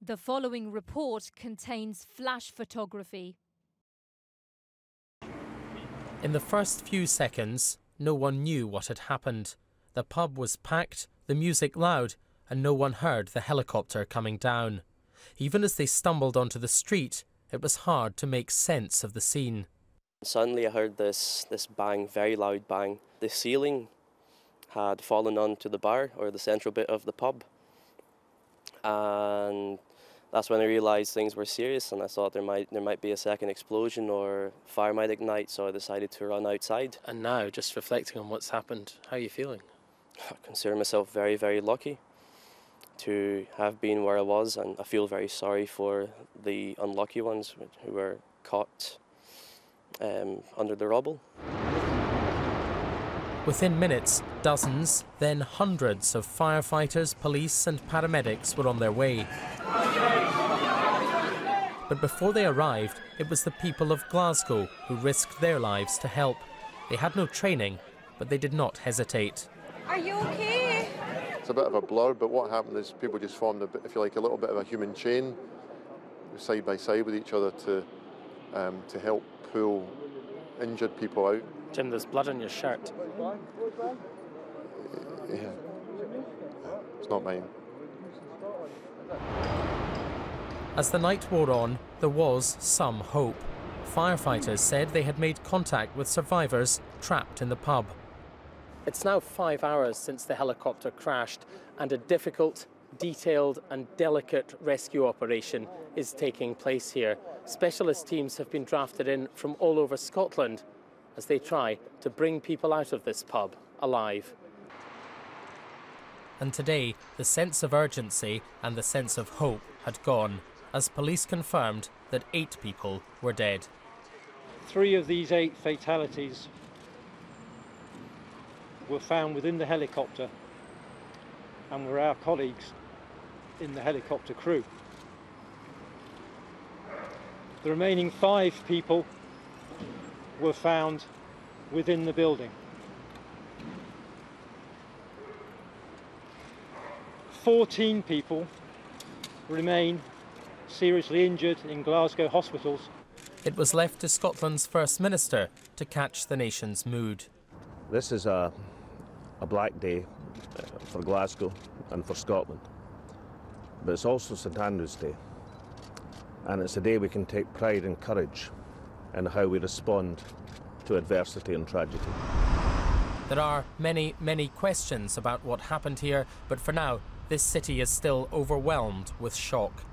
The following report contains flash photography. In the first few seconds, no one knew what had happened. The pub was packed, the music loud, and no one heard the helicopter coming down. Even as they stumbled onto the street, it was hard to make sense of the scene. Suddenly I heard this bang, very loud bang. The ceiling had fallen onto the bar, or the central bit of the pub. And that's when I realised things were serious, and I thought there might be a second explosion or fire might ignite, so I decided to run outside. And now, just reflecting on what's happened, how are you feeling? I consider myself very, very lucky to have been where I was, and I feel very sorry for the unlucky ones who were caught under the rubble. Within minutes, dozens, then hundreds of firefighters, police and paramedics were on their way. But before they arrived, it was the people of Glasgow who risked their lives to help. They had no training, but they did not hesitate. Are you okay? It's a bit of a blur, but what happened is people just formed, if you like, a little bit of a human chain, side by side with each other to help pull injured people out. Jim, there's blood on your shirt. Yeah. It's not mine. As the night wore on, there was some hope. Firefighters said they had made contact with survivors trapped in the pub. It's now 5 hours since the helicopter crashed, and a difficult, detailed and delicate rescue operation is taking place here. Specialist teams have been drafted in from all over Scotland as they try to bring people out of this pub alive. And today, the sense of urgency and the sense of hope had gone, as police confirmed that 8 people were dead. 3 of these 8 fatalities were found within the helicopter and were our colleagues in the helicopter crew. The remaining 5 people were found within the building. 14 people remain seriously injured in Glasgow hospitals. It was left to Scotland's First Minister to catch the nation's mood. This is a black day for Glasgow and for Scotland, but it's also St Andrew's Day, and it's a day we can take pride and courage in how we respond to adversity and tragedy. There are many, many questions about what happened here, but for now, this city is still overwhelmed with shock.